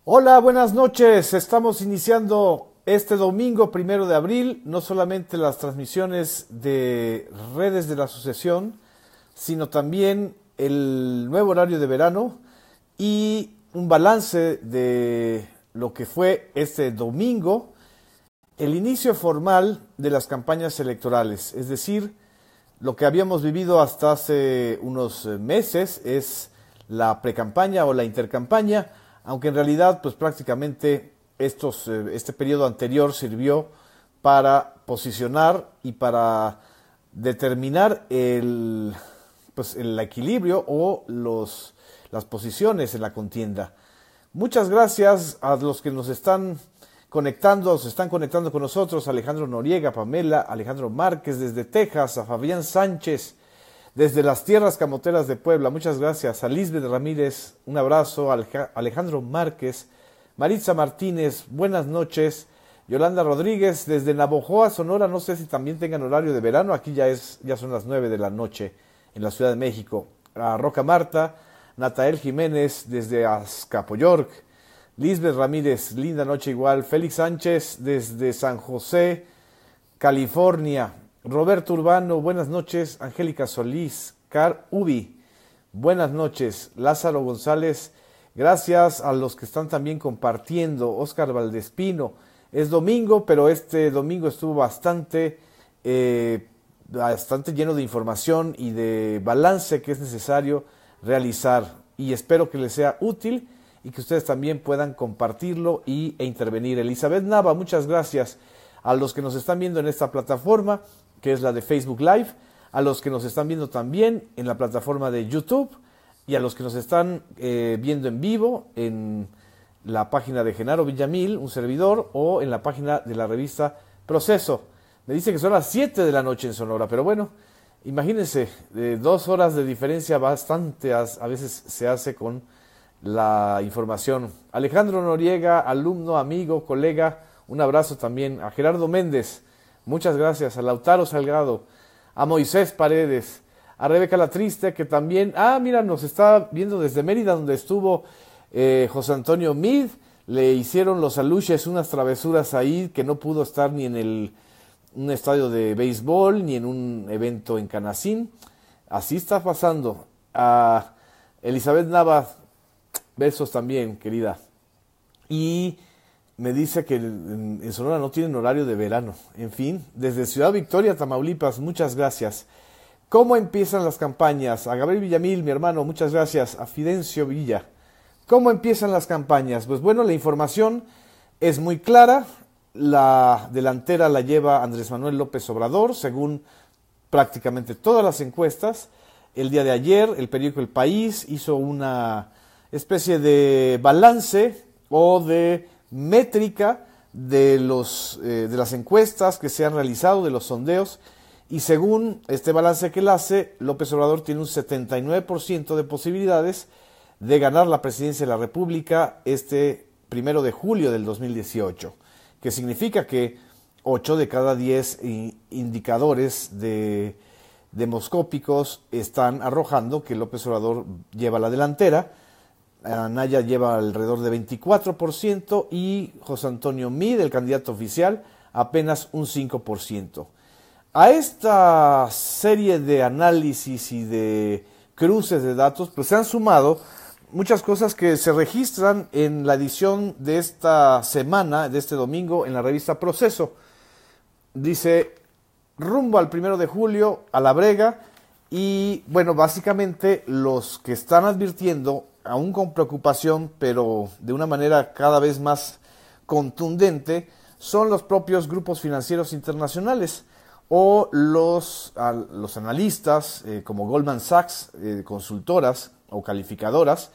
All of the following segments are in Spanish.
Hola, buenas noches. Estamos iniciando este domingo 1 de abril, no solamente las transmisiones de redes de la asociación, sino también el nuevo horario de verano y un balance de lo que fue este domingo, el inicio formal de las campañas electorales, es decir, lo que habíamos vivido hasta hace unos meses es la precampaña o la intercampaña, aunque en realidad pues prácticamente este periodo anterior sirvió para posicionar y para determinar el equilibrio o las posiciones en la contienda. Muchas gracias a los que nos están conectando, se están conectando con nosotros: Alejandro Noriega, Pamela, Alejandro Márquez desde Texas, a Fabián Sánchez desde las tierras camoteras de Puebla, muchas gracias, a Lisbeth Ramírez, un abrazo, a Alejandro Márquez, Maritza Martínez, buenas noches, Yolanda Rodríguez desde Navojoa, Sonora, no sé si también tengan horario de verano, aquí ya son las 9 de la noche en la Ciudad de México, a Roca Marta, Natael Jiménez desde Azcapotzalco, Lisbeth Ramírez, linda noche igual, Félix Sánchez desde San José, California, Roberto Urbano, buenas noches, Angélica Solís, Car Ubi, buenas noches, Lázaro González, gracias a los que están también compartiendo, Óscar Valdespino, es domingo, pero este domingo estuvo bastante lleno de información y de balance que es necesario realizar, y espero que les sea útil y que ustedes también puedan compartirlo e intervenir. Elizabeth Nava, muchas gracias a los que nos están viendo en esta plataforma, que es la de Facebook Live, a los que nos están viendo también en la plataforma de YouTube y a los que nos están viendo en vivo en la página de Genaro Villamil, un servidor, o en la página de la revista Proceso. Me dice que son las 7 de la noche en Sonora, pero bueno, imagínense, 2 horas de diferencia bastante a veces se hace con la información. Alejandro Noriega, alumno, amigo, colega, un abrazo también. A Gerardo Méndez, muchas gracias. A Lautaro Salgado, a Moisés Paredes, a Rebeca La Triste, que también, mira, nos está viendo desde Mérida, donde estuvo José Antonio Mid. Le hicieron los aluches unas travesuras ahí, que no pudo estar ni en un estadio de béisbol, ni en un evento en Canacín. Así está pasando. A Elizabeth Nava, besos también, querida. Y me dice que en Sonora no tienen horario de verano. En fin, desde Ciudad Victoria, Tamaulipas, muchas gracias. ¿Cómo empiezan las campañas? A Gabriel Villamil, mi hermano, muchas gracias. A Fidencio Villa. ¿Cómo empiezan las campañas? Pues bueno, la información es muy clara. La delantera la lleva Andrés Manuel López Obrador, según prácticamente todas las encuestas. El día de ayer, el periódico El País hizo una especie de balance o de métrica de las encuestas que se han realizado, de los sondeos, y según este balance que él hace, López Obrador tiene un 79% de posibilidades de ganar la presidencia de la República este 1 de julio del 2018, que significa que 8 de cada 10 indicadores demoscópicos están arrojando que López Obrador lleva la delantera. Anaya lleva alrededor de 24% y José Antonio Mid, el candidato oficial, apenas un 5%. A esta serie de análisis y de cruces de datos, pues se han sumado muchas cosas que se registran en la edición de esta semana, de este domingo, en la revista Proceso. Dice, rumbo al 1 de julio, a la brega, y bueno, básicamente los que están advirtiendo, aún con preocupación, pero de una manera cada vez más contundente, son los propios grupos financieros internacionales o los analistas como Goldman Sachs, consultoras o calificadoras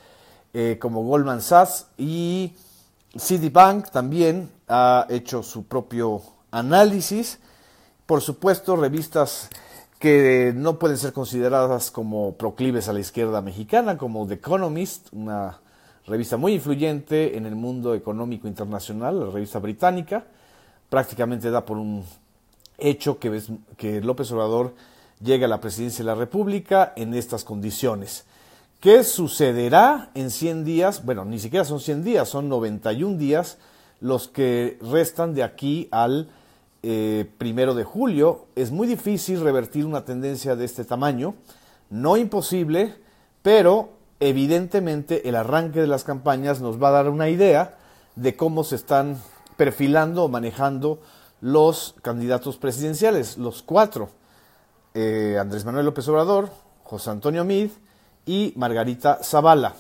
como Goldman Sachs, y Citibank también ha hecho su propio análisis. Por supuesto, revistas que no pueden ser consideradas como proclives a la izquierda mexicana, como The Economist, una revista muy influyente en el mundo económico internacional, la revista británica, prácticamente da por un hecho que López Obrador llega a la presidencia de la República en estas condiciones. ¿Qué sucederá en 100 días? Bueno, ni siquiera son 100 días, son 91 días los que restan de aquí al 1 de julio. Es muy difícil revertir una tendencia de este tamaño, no imposible, pero evidentemente el arranque de las campañas nos va a dar una idea de cómo se están perfilando o manejando los candidatos presidenciales, los 4, Andrés Manuel López Obrador, José Antonio Meade y Margarita Zavala.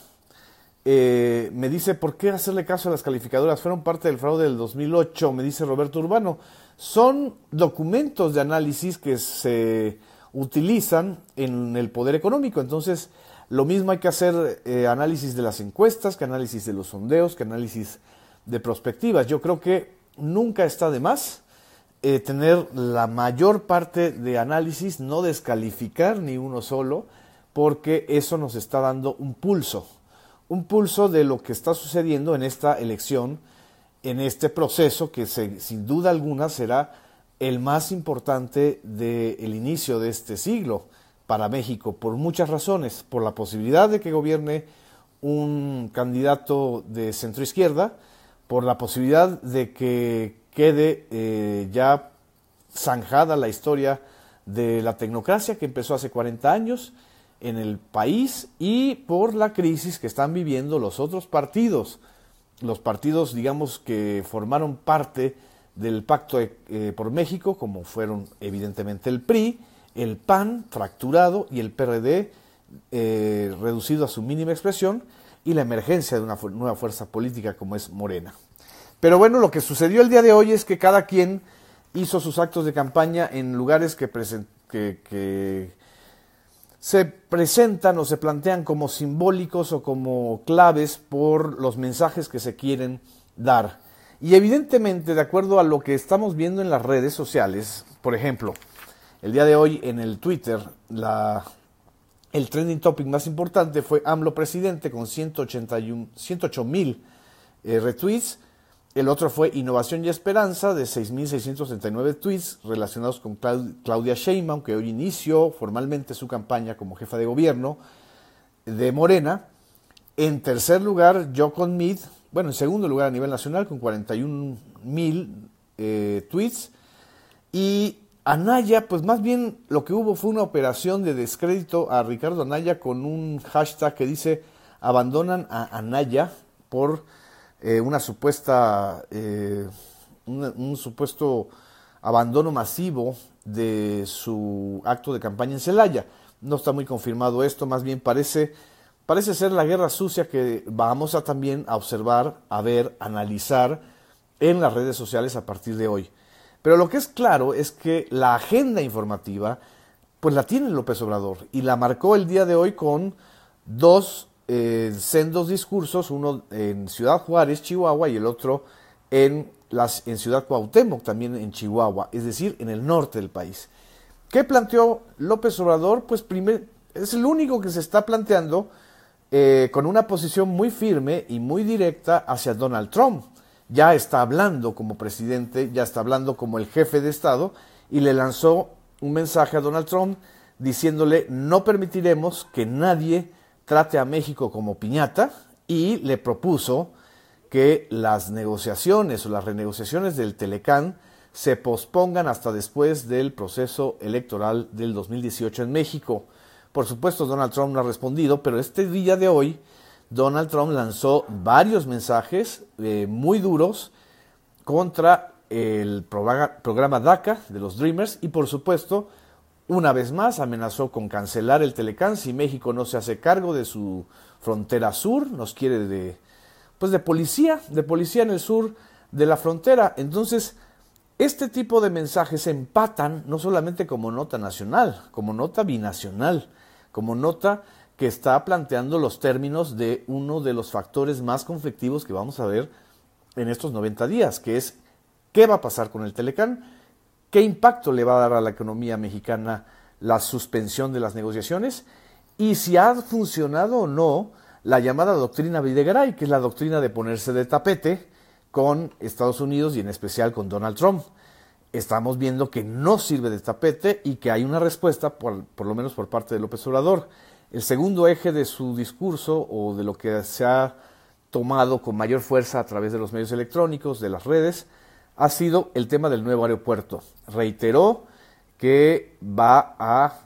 Me dice, ¿por qué hacerle caso a las calificadoras? Fueron parte del fraude del 2008, me dice Roberto Urbano. Son documentos de análisis que se utilizan en el poder económico. Entonces, lo mismo hay que hacer análisis de las encuestas, que análisis de los sondeos, que análisis de prospectivas. Yo creo que nunca está de más tener la mayor parte de análisis, no descalificar ni uno solo, porque eso nos está dando un pulso de lo que está sucediendo en esta elección, en este proceso que sin duda alguna será el más importante del inicio de este siglo para México, por muchas razones, por la posibilidad de que gobierne un candidato de centroizquierda, por la posibilidad de que quede ya zanjada la historia de la tecnocracia que empezó hace 40 años en el país, y por la crisis que están viviendo los otros partidos, los partidos, digamos, que formaron parte del Pacto por México, como fueron evidentemente el PRI, el PAN fracturado y el PRD reducido a su mínima expresión, y la emergencia de una nueva fuerza política como es Morena. Pero bueno, lo que sucedió el día de hoy es que cada quien hizo sus actos de campaña en lugares que se presentan o se plantean como simbólicos o como claves por los mensajes que se quieren dar. Y evidentemente, de acuerdo a lo que estamos viendo en las redes sociales, por ejemplo, el día de hoy en el Twitter, el trending topic más importante fue AMLO presidente con 108,000 retweets. El otro fue Innovación y Esperanza, de 6,639 tweets relacionados con Claudia Sheinbaum, que hoy inició formalmente su campaña como jefa de gobierno de Morena. En tercer lugar, Yo con Meade, bueno, en segundo lugar a nivel nacional, con 41,000 tweets. Y Anaya, pues más bien lo que hubo fue una operación de descrédito a Ricardo Anaya con un hashtag que dice abandonan a Anaya por un supuesto abandono masivo de su acto de campaña en Celaya. No está muy confirmado esto, más bien parece ser la guerra sucia que vamos a también a observar, a ver, analizar en las redes sociales a partir de hoy. Pero lo que es claro es que la agenda informativa pues la tiene López Obrador y la marcó el día de hoy con dos sendos discursos, uno en Ciudad Juárez, Chihuahua, y el otro en Ciudad Cuauhtémoc, también en Chihuahua, es decir, en el norte del país. ¿Qué planteó López Obrador? Pues primero, es el único que se está planteando con una posición muy firme y muy directa hacia Donald Trump. Ya está hablando como presidente, ya está hablando como el jefe de Estado, y le lanzó un mensaje a Donald Trump diciéndole: no permitiremos que nadie trate a México como piñata, y le propuso que las negociaciones o las renegociaciones del Telecán se pospongan hasta después del proceso electoral del 2018 en México. Por supuesto, Donald Trump no ha respondido, pero este día de hoy Donald Trump lanzó varios mensajes muy duros contra el programa DACA de los Dreamers, y por supuesto, una vez más amenazó con cancelar el Telecán si México no se hace cargo de su frontera sur. Nos quiere de policía en el sur de la frontera. Entonces, este tipo de mensajes empatan no solamente como nota nacional, como nota binacional, como nota que está planteando los términos de uno de los factores más conflictivos que vamos a ver en estos 90 días, que es qué va a pasar con el Telecán, qué impacto le va a dar a la economía mexicana la suspensión de las negociaciones, y si ha funcionado o no la llamada doctrina Videgaray, que es la doctrina de ponerse de tapete con Estados Unidos y en especial con Donald Trump. Estamos viendo que no sirve de tapete y que hay una respuesta, por lo menos por parte de López Obrador. El segundo eje de su discurso, o de lo que se ha tomado con mayor fuerza a través de los medios electrónicos, de las redes, ha sido el tema del nuevo aeropuerto. Reiteró que va a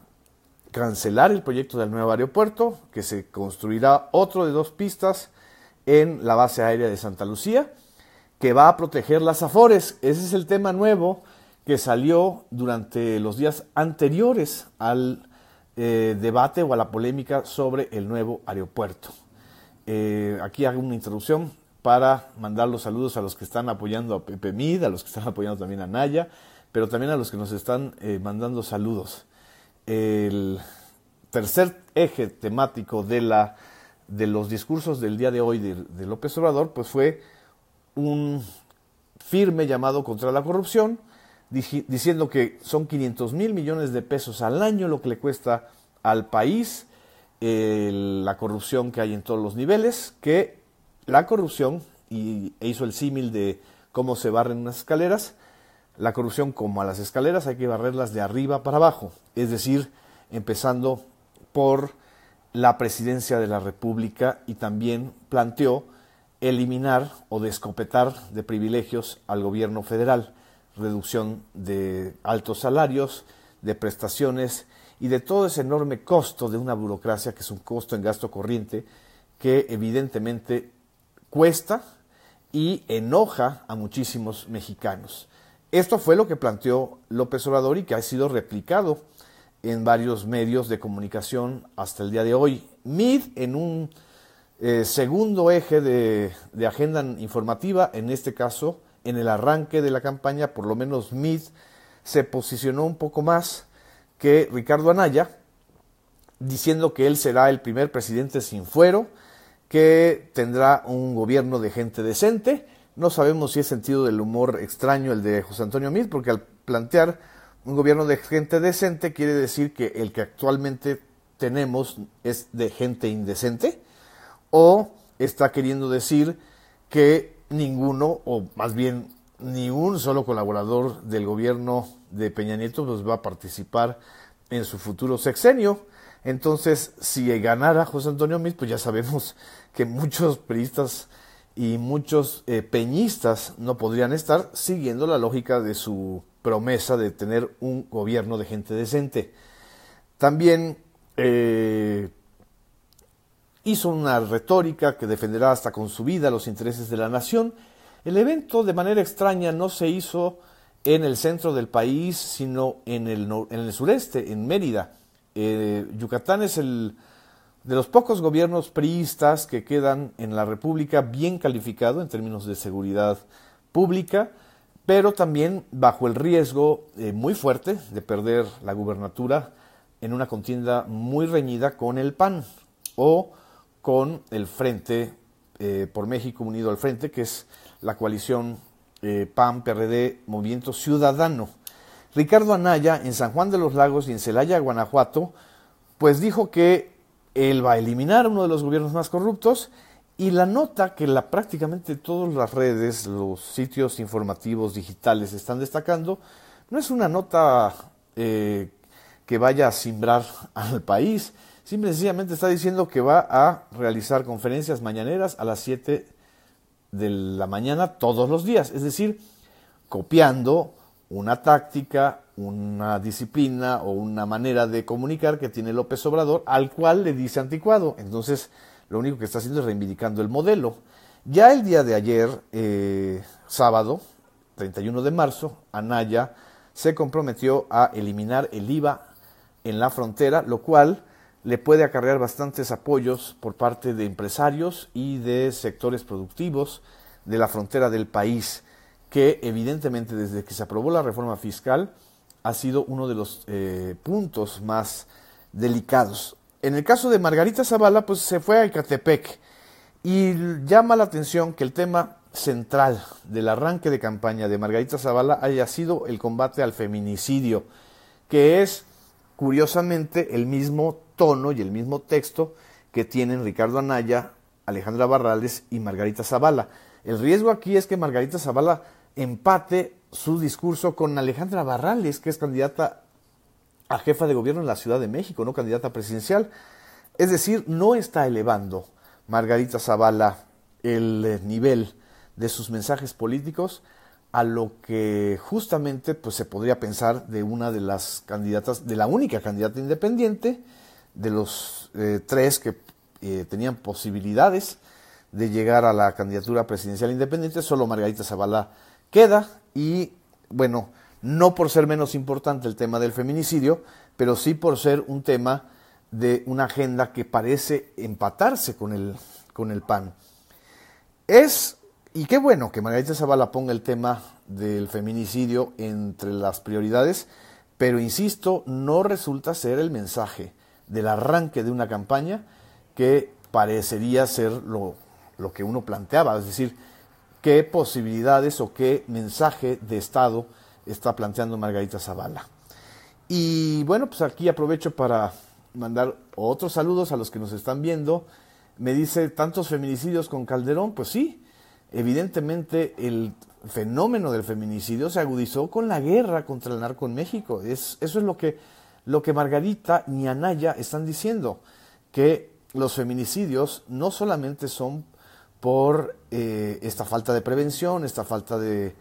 cancelar el proyecto del nuevo aeropuerto, que se construirá otro de 2 pistas en la base aérea de Santa Lucía, que va a proteger las Afores. Ese es el tema nuevo que salió durante los días anteriores al debate o a la polémica sobre el nuevo aeropuerto. Aquí hago una introducción para mandar los saludos a los que están apoyando a Pepe Mid, a los que están apoyando también a Naya, pero también a los que nos están mandando saludos. El tercer eje temático de los discursos del día de hoy de López Obrador, pues fue un firme llamado contra la corrupción, diciendo que son 500,000 millones de pesos al año lo que le cuesta al país la corrupción que hay en todos los niveles, que la corrupción, e hizo el símil de cómo se barren unas escaleras, la corrupción como a las escaleras hay que barrerlas de arriba para abajo, es decir, empezando por la presidencia de la República, y también planteó eliminar o descopetar de privilegios al gobierno federal, reducción de altos salarios, de prestaciones y de todo ese enorme costo de una burocracia que es un costo en gasto corriente que evidentemente cuesta y enoja a muchísimos mexicanos. Esto fue lo que planteó López Obrador y que ha sido replicado en varios medios de comunicación hasta el día de hoy. Mid, en un segundo eje de agenda informativa, en este caso, en el arranque de la campaña, por lo menos Mid se posicionó un poco más que Ricardo Anaya, diciendo que él será el primer presidente sin fuero, que tendrá un gobierno de gente decente. No sabemos si es sentido del humor extraño el de José Antonio Mid, porque al plantear un gobierno de gente decente quiere decir que el que actualmente tenemos es de gente indecente, o está queriendo decir que ninguno, o más bien ni un solo colaborador del gobierno de Peña Nieto pues va a participar en su futuro sexenio. Entonces, si ganara José Antonio Mid, pues ya sabemos que muchos priistas y muchos peñistas no podrían estar, siguiendo la lógica de su promesa de tener un gobierno de gente decente. También hizo una retórica que defenderá hasta con su vida los intereses de la nación. El evento, de manera extraña, no se hizo en el centro del país, sino en el sureste, en Mérida. Yucatán es de los pocos gobiernos priistas que quedan en la República bien calificado en términos de seguridad pública, pero también bajo el riesgo muy fuerte de perder la gubernatura en una contienda muy reñida con el PAN o con el Frente por México Unido al Frente, que es la coalición PAN, PRD, Movimiento Ciudadano. Ricardo Anaya, en San Juan de los Lagos y en Celaya, Guanajuato, pues dijo que él va a eliminar uno de los gobiernos más corruptos, y la nota que prácticamente todas las redes, los sitios informativos digitales están destacando, no es una nota que vaya a simbrar al país, simple y sencillamente está diciendo que va a realizar conferencias mañaneras a las 7 de la mañana todos los días, es decir, copiando una táctica, una disciplina o una manera de comunicar que tiene López Obrador, al cual le dice anticuado. Entonces, lo único que está haciendo es reivindicando el modelo. Ya el día de ayer, sábado, 31 de marzo, Anaya se comprometió a eliminar el IVA en la frontera, lo cual le puede acarrear bastantes apoyos por parte de empresarios y de sectores productivos de la frontera del país, que evidentemente desde que se aprobó la reforma fiscal ha sido uno de los puntos más delicados. En el caso de Margarita Zavala, pues se fue a Ecatepec, y llama la atención que el tema central del arranque de campaña de Margarita Zavala haya sido el combate al feminicidio, que es curiosamente el mismo tono y el mismo texto que tienen Ricardo Anaya, Alejandra Barrales y Margarita Zavala. El riesgo aquí es que Margarita Zavala empate su discurso con Alejandra Barrales, que es candidata a jefa de gobierno en la Ciudad de México, no candidata presidencial. Es decir, no está elevando Margarita Zavala el nivel de sus mensajes políticos a lo que justamente pues, se podría pensar de una de las candidatas, de la única candidata independiente, de los tres que tenían posibilidades de llegar a la candidatura presidencial independiente. Solo Margarita Zavala queda y, bueno, no por ser menos importante el tema del feminicidio, pero sí por ser un tema de una agenda que parece empatarse con el PAN. Y qué bueno que Margarita Zavala ponga el tema del feminicidio entre las prioridades, pero insisto, no resulta ser el mensaje del arranque de una campaña que parecería ser lo que uno planteaba, es decir, qué posibilidades o qué mensaje de Estado está planteando Margarita Zavala. Y bueno, pues aquí aprovecho para mandar otros saludos a los que nos están viendo. Me dice, ¿tantos feminicidios con Calderón? Pues sí, evidentemente el fenómeno del feminicidio se agudizó con la guerra contra el narco en México. Eso es lo que Margarita y Anaya están diciendo, que los feminicidios no solamente son por esta falta de prevención, esta falta de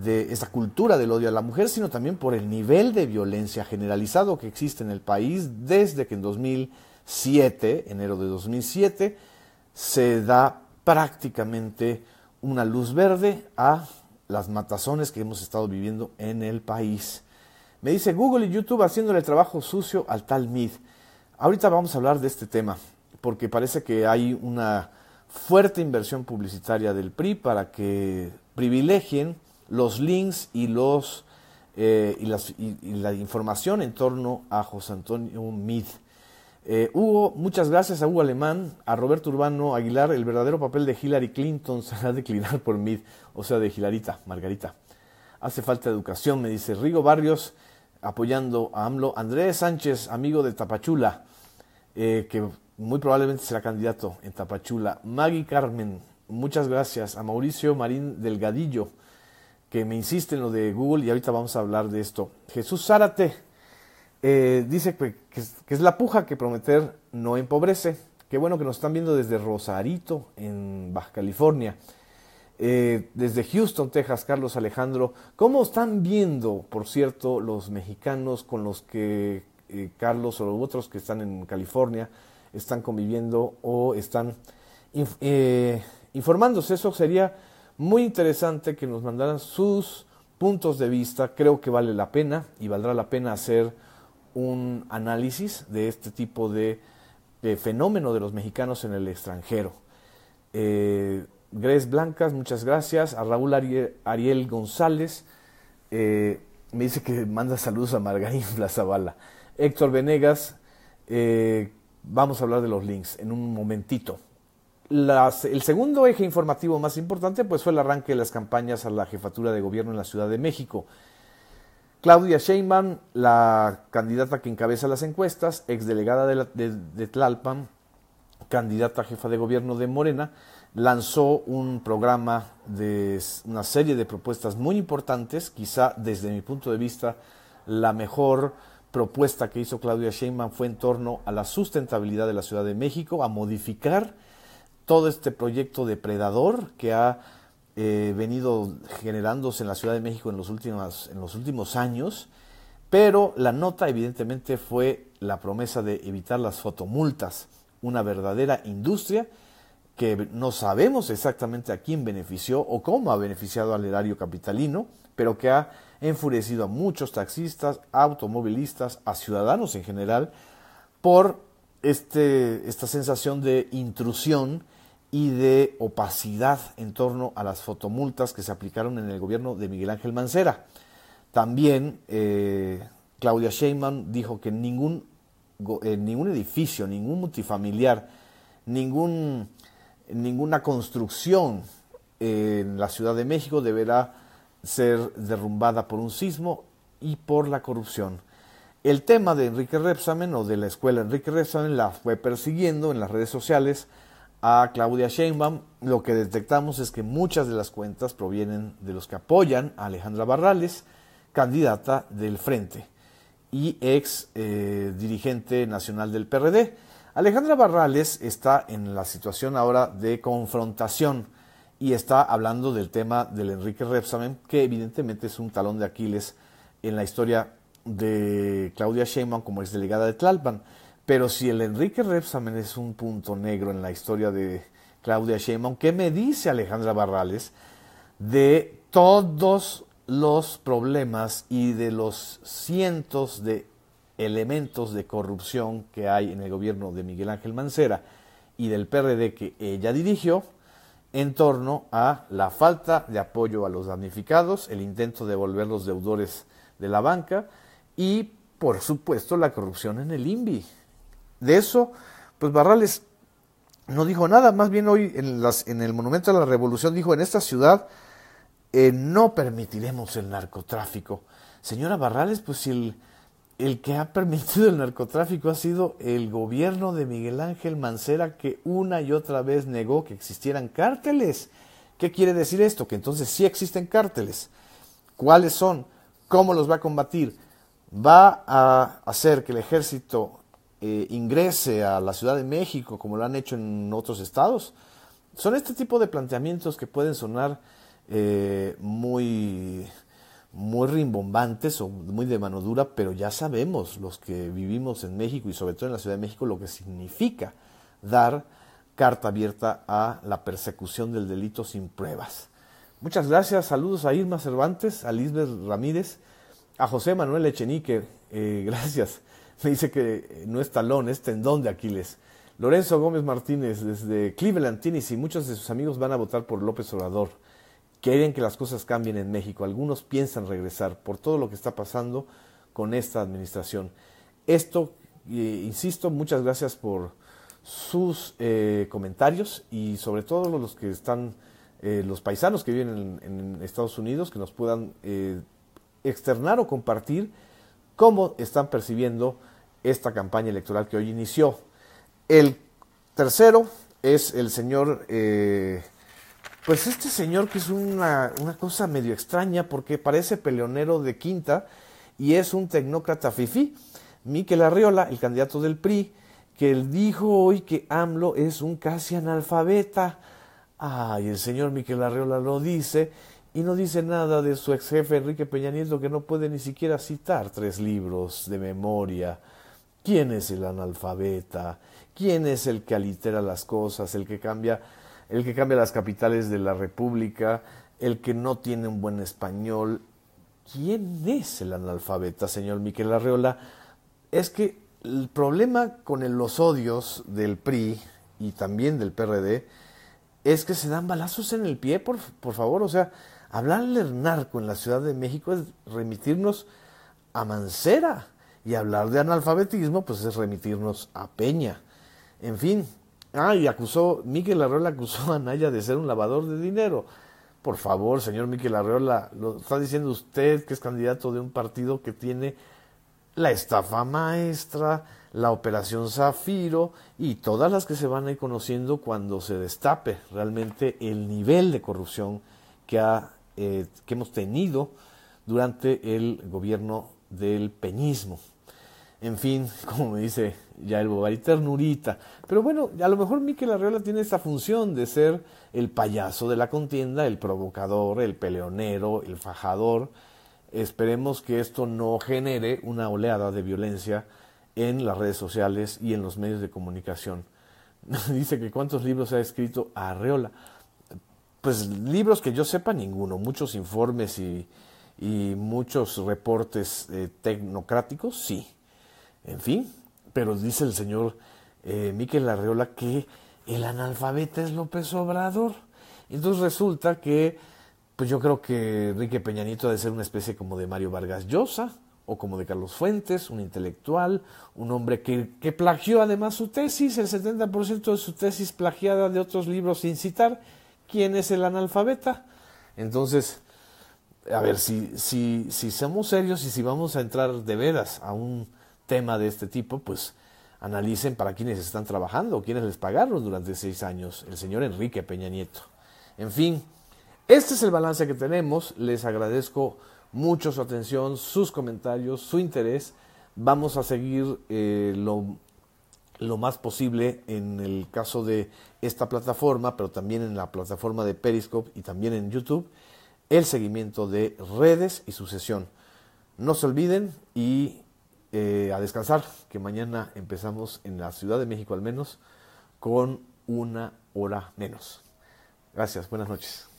esta cultura del odio a la mujer, sino también por el nivel de violencia generalizado que existe en el país desde que en 2007, enero de 2007, se da prácticamente una luz verde a las matazones que hemos estado viviendo en el país. Me dice Google y YouTube haciéndole trabajo sucio al tal Mid. Ahorita vamos a hablar de este tema, porque parece que hay una fuerte inversión publicitaria del PRI para que privilegien los links y la información en torno a José Antonio Mid. Hugo, muchas gracias a Hugo Alemán, a Roberto Urbano Aguilar. El verdadero papel de Hillary Clinton se va a declinar por Mid, o sea, de Hilarita, Margarita. Hace falta educación, me dice Rigo Barrios, apoyando a AMLO. Andrés Sánchez, amigo de Tapachula, que muy probablemente será candidato en Tapachula. Maggie Carmen, muchas gracias. A Mauricio Marín Delgadillo, que me insiste en lo de Google y ahorita vamos a hablar de esto. Jesús Zárate dice que es la puja que prometer no empobrece. Qué bueno que nos están viendo desde Rosarito, en Baja California. Desde Houston, Texas, Carlos Alejandro. ¿Cómo están viendo, por cierto, los mexicanos con los que Carlos o otros que están en California están conviviendo o están informándose? Eso sería muy interesante que nos mandaran sus puntos de vista. Creo que vale la pena y valdrá la pena hacer un análisis de este tipo de fenómeno de los mexicanos en el extranjero. Grace Blancas, muchas gracias. A Raúl Ariel González, me dice que manda saludos a Margarita Zavala. Héctor Venegas, vamos a hablar de los links en un momentito. El segundo eje informativo más importante pues fue el arranque de las campañas a la jefatura de gobierno en la Ciudad de México. Claudia Sheinbaum, la candidata que encabeza las encuestas, exdelegada de Tlalpan, candidata a jefa de gobierno de Morena, lanzó un programa de una serie de propuestas muy importantes. Quizá desde mi punto de vista la mejor propuesta que hizo Claudia Sheinbaum fue en torno a la sustentabilidad de la Ciudad de México, a modificar todo este proyecto depredador que ha venido generándose en la Ciudad de México en los últimos años, pero la nota evidentemente fue la promesa de evitar las fotomultas, una verdadera industria que no sabemos exactamente a quién benefició o cómo ha beneficiado al erario capitalino, pero que ha enfurecido a muchos taxistas, automovilistas, a ciudadanos en general, por esta sensación de intrusión y de opacidad en torno a las fotomultas que se aplicaron en el gobierno de Miguel Ángel Mancera. También Claudia Sheinbaum dijo que ningún edificio, ningún multifamiliar, ninguna construcción en la Ciudad de México deberá ser derrumbada por un sismo y por la corrupción. El tema de Enrique Rebsamen o de la escuela Enrique Rebsamen la fue persiguiendo en las redes sociales a Claudia Sheinbaum. Lo que detectamos es que muchas de las cuentas provienen de los que apoyan a Alejandra Barrales, candidata del Frente y ex dirigente nacional del PRD. Alejandra Barrales está en la situación ahora de confrontación y está hablando del tema del Enrique Rebsamen, que evidentemente es un talón de Aquiles en la historia de Claudia Sheinbaum como exdelegada de Tlalpan. Pero si el Enrique Rebsamen es un punto negro en la historia de Claudia Sheinbaum, ¿qué me dice Alejandra Barrales de todos los problemas y de los cientos de elementos de corrupción que hay en el gobierno de Miguel Ángel Mancera y del PRD que ella dirigió, en torno a la falta de apoyo a los damnificados, el intento de devolver los deudores de la banca y, por supuesto, la corrupción en el INVI? De eso, pues Barrales no dijo nada, más bien hoy en el Monumento a la Revolución dijo: en esta ciudad no permitiremos el narcotráfico. Señora Barrales, pues si el que ha permitido el narcotráfico ha sido el gobierno de Miguel Ángel Mancera, que una y otra vez negó que existieran cárteles. ¿Qué quiere decir esto? Que entonces sí existen cárteles. ¿Cuáles son? ¿Cómo los va a combatir? ¿Va a hacer que el ejército ingrese a la Ciudad de México como lo han hecho en otros estados? Son este tipo de planteamientos que pueden sonar muy rimbombantes o muy de mano dura, pero ya sabemos los que vivimos en México y sobre todo en la Ciudad de México lo que significa dar carta abierta a la persecución del delito sin pruebas. Muchas gracias, saludos a Irma Cervantes, a Lisbeth Ramírez, a José Manuel Echenique, gracias, me dice que no es talón, es tendón de Aquiles. Lorenzo Gómez Martínez desde Cleveland, Tennessee, muchos de sus amigos van a votar por López Obrador. Quieren que las cosas cambien en México. Algunos piensan regresar por todo lo que está pasando con esta administración. Esto, insisto, muchas gracias por sus comentarios y sobre todo los que están, los paisanos que viven en Estados Unidos, que nos puedan externar o compartir cómo están percibiendo esta campaña electoral que hoy inició. El tercero es el señor... Pues este señor que es una cosa medio extraña porque parece peleonero de quinta y es un tecnócrata fifí, Miquel Arriola, el candidato del PRI, que él dijo hoy que AMLO es un casi analfabeta. Ay, el señor Miquel Arriola lo dice y no dice nada de su ex jefe Enrique Peña Nieto, que no puede ni siquiera citar 3 libros de memoria. ¿Quién es el analfabeta? ¿Quién es el que alitera las cosas, el que cambia las capitales de la República, el que no tiene un buen español? ¿Quién es el analfabeta, señor Miquel Arriola? Es que el problema con los odios del PRI y también del PRD es que se dan balazos en el pie, por favor. O sea, hablarle narco en la Ciudad de México es remitirnos a Mancera, y hablar de analfabetismo pues es remitirnos a Peña. En fin. Y Miquel Arriola acusó a Anaya de ser un lavador de dinero. Por favor, señor Miquel Arriola, lo está diciendo usted, que es candidato de un partido que tiene la estafa maestra, la operación Zafiro y todas las que se van a ir conociendo cuando se destape realmente el nivel de corrupción que hemos tenido durante el gobierno del peñismo. En fin, como me dice Yael Bovary, ternurita. Pero bueno, a lo mejor Miquel Arriola tiene esta función de ser el payaso de la contienda, el provocador, el peleonero, el fajador. Esperemos que esto no genere una oleada de violencia en las redes sociales y en los medios de comunicación. Dice que ¿cuántos libros ha escrito Arriola? Pues libros que yo sepa, ninguno. Muchos informes y muchos reportes tecnocráticos, sí. En fin, pero dice el señor Miquel Arriola que el analfabeta es López Obrador. Entonces resulta que, pues yo creo que Enrique Peña Nieto debe ser una especie como de Mario Vargas Llosa o como de Carlos Fuentes, un intelectual, un hombre que plagió además su tesis, el 70% de su tesis plagiada de otros libros sin citar. ¿Quién es el analfabeta? Entonces, a ver, si somos serios y si vamos a entrar de veras a un tema de este tipo, pues analicen para quiénes están trabajando, quiénes les pagaron durante 6 años, el señor Enrique Peña Nieto. En fin, este es el balance que tenemos. Les agradezco mucho su atención, sus comentarios, su interés. Vamos a seguir lo más posible en el caso de esta plataforma, pero también en la plataforma de Periscope y también en YouTube, el seguimiento de redes y sucesión. No se olviden y a descansar, que mañana empezamos en la Ciudad de México al menos con 1 hora menos. Gracias, buenas noches.